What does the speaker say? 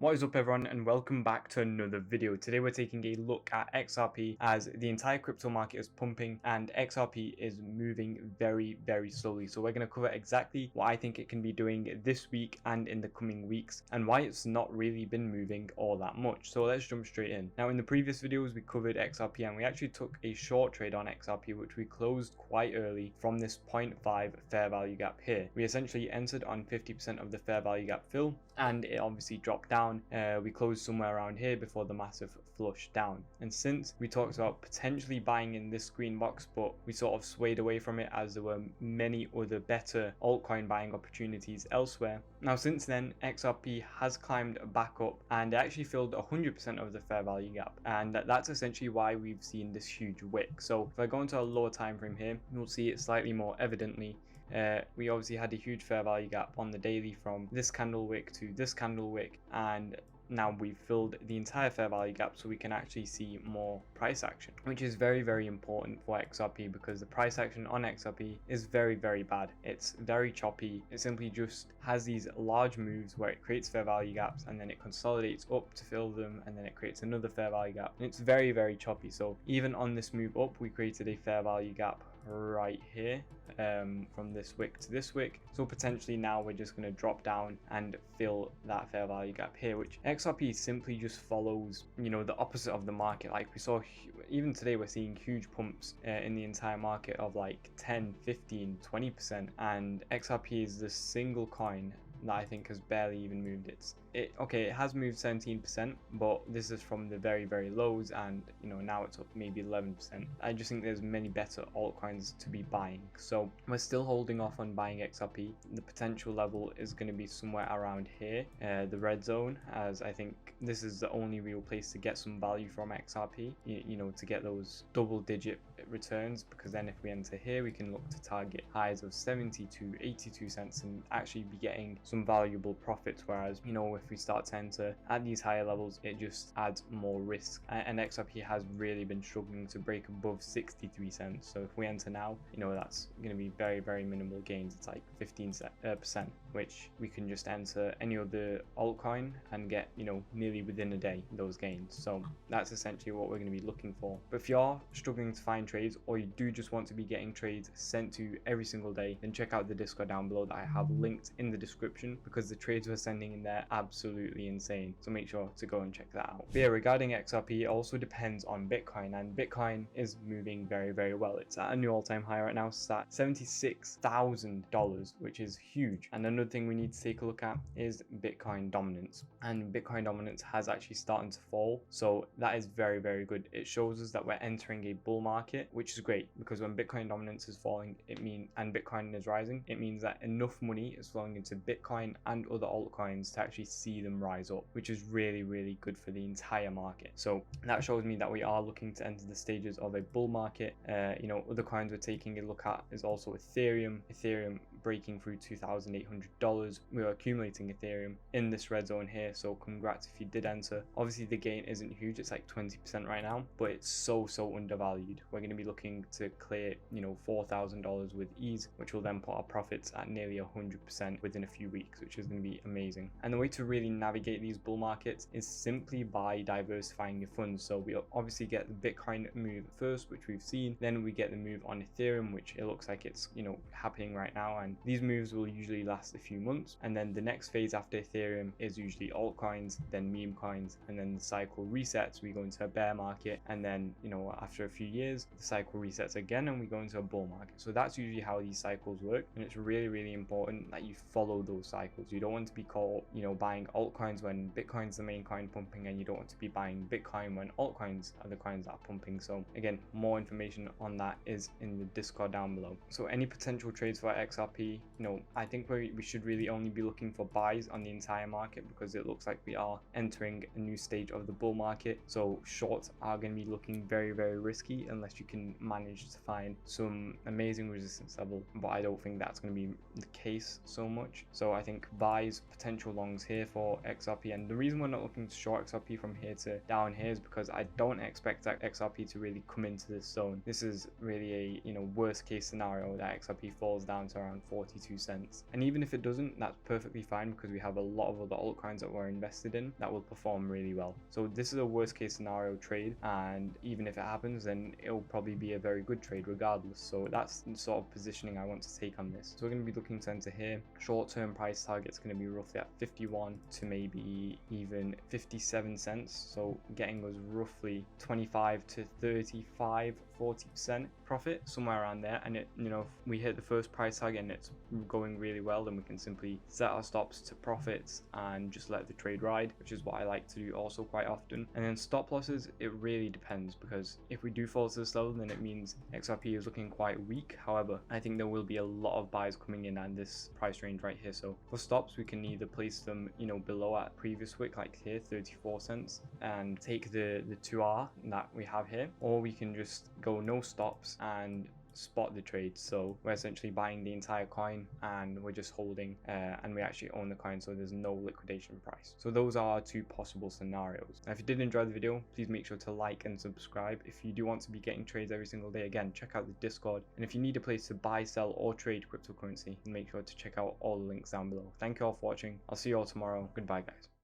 What is up everyone, and welcome back to another video. Today we're taking a look at XRP as the entire crypto market is pumping and XRP is moving very slowly. So we're going to cover exactly what I think it can be doing this week and in the coming weeks, and why it's not really been moving all that much. So let's jump straight in. Now in the previous videos we covered XRP and we actually took a short trade on XRP, which we closed quite early from this 0.5 fair value gap here. We essentially entered on 50% of the fair value gap fill, and it obviously dropped down. We closed somewhere around here before the massive flush down, and since we talked about potentially buying in this green box, but we sort of swayed away from it as there were many other better altcoin buying opportunities elsewhere. Now since then XRP has climbed back up and it actually filled 100% of the fair value gap, and that's essentially why we've seen this huge wick. So if I go into a lower time frame here, you'll see it slightly more evidently. We obviously had a huge fair value gap on the daily from this candle wick to this candle wick, and now we've filled the entire fair value gap, so we can actually see more price action, which is very important for XRP, because the price action on XRP is very bad. It's very choppy. It simply just has these large moves where it creates fair value gaps and then it consolidates up to fill them, and then it creates another fair value gap, and it's very choppy. So even on this move up, we created a fair value gap right here, from this wick to this wick. So potentially now we're just going to drop down and fill that fair value gap here, which XRP simply just follows, you know, the opposite of the market. Like we saw, even today we're seeing huge pumps in the entire market of like 10, 15, 20%, and XRP is the single coin that I think has barely even moved. It has moved 17%, but this is from the very lows, and you know, now it's up maybe 11%. I just think there's many better altcoins to be buying, so we're still holding off on buying XRP. The potential level is going to be somewhere around here, the red zone, as I think this is the only real place to get some value from XRP, you know, to get those double-digit returns, because then if we enter here we can look to target highs of 70 to 82 cents and actually be getting some valuable profits. Whereas, you know, if we start to enter at these higher levels, it just adds more risk, and XRP has really been struggling to break above 63 cents. So if we enter now, you know, that's going to be very minimal gains. It's like 15%, which we can just enter any other altcoin and get, you know, nearly within a day those gains. So that's essentially what we're going to be looking for. But if you're struggling to find trades, or you do just want to be getting trades sent to you every single day, then check out the Discord down below that I have linked in the description, because the trades we're sending in there are absolutely insane. So make sure to go and check that out. But yeah, regarding XRP, it also depends on Bitcoin, and Bitcoin is moving very well. It's at a new all-time high right now. It's at $76,000, which is huge. And another thing we need to take a look at is Bitcoin dominance, and Bitcoin dominance has actually started to fall. So that is very good. It shows us that we're entering a bull market, which is great, because when Bitcoin dominance is falling, and Bitcoin is rising, it means that enough money is flowing into Bitcoin and other altcoins to actually see them rise up, which is really good for the entire market. So that shows me that we are looking to enter the stages of a bull market. You know, other coins we're taking a look at is also Ethereum breaking through $2,800. we are accumulating Ethereum in this red zone here, so congrats if you did enter. Obviously the gain isn't huge, it's like 20% right now, but it's so undervalued. We're going to be looking to clear, you know, $4,000 with ease, which will then put our profits at nearly 100% within a few weeks, which is going to be amazing. And the way to really navigate these bull markets is simply by diversifying your funds. So we obviously get the Bitcoin move first, which we've seen, then we get the move on Ethereum, which it looks like it's, you know, happening right now, and these moves will usually last a few months, and then the next phase after Ethereum is usually altcoins, then meme coins, and then the cycle resets. We go into a bear market, and then, you know, after a few years the cycle resets again and we go into a bull market. So that's usually how these cycles work, and it's really important that you follow those cycles. You don't want to be caught, you know, buying altcoins when Bitcoin's the main coin pumping, and you don't want to be buying Bitcoin when altcoins are the coins that are pumping. So again, more information on that is in the Discord down below. So any potential trades for XRP, you know, I think we should really only be looking for buys on the entire market, because it looks like we are entering a new stage of the bull market. So shorts are going to be looking very risky unless you can manage to find some amazing resistance level, but I don't think that's going to be the case so much. So I think buys, potential longs here for XRP, and the reason we're not looking to short XRP from here to down here is because I don't expect that XRP to really come into this zone. This is really a, you know, worst case scenario that XRP falls down to around 42 cents. And even if it doesn't, that's perfectly fine, because we have a lot of other altcoins that we're invested in that will perform really well. So this is a worst case scenario trade, and even if it happens, then it'll probably be a very good trade regardless. So that's the sort of positioning I want to take on this. So we're going to be looking to enter here. Short-term price target's going to be roughly at 51 to maybe even 57 cents. So getting us roughly 25 to 35, 40% profit, somewhere around there. And it, you know, if we hit the first price target and it's going really well, then we can simply set our stops to profits and just let the trade ride, which is what I like to do also quite often. And then stop losses, it really depends, because if we do fall to this level, then it means XRP is looking quite weak. However, I think there will be a lot of buys coming in at this price range right here. So for stops, we can either place them, you know, below at previous wick, like here, 34 cents, and take the 2R that we have here, or we can just go no stops and spot the trade. So we're essentially buying the entire coin and we're just holding, and we actually own the coin, so there's no liquidation price. So those are our two possible scenarios. Now, if you did enjoy the video, please make sure to like and subscribe. If you do want to be getting trades every single day, again, check out the Discord. And if you need a place to buy, sell, or trade cryptocurrency, make sure to check out all the links down below. Thank you all for watching. I'll see you all tomorrow. Goodbye, guys.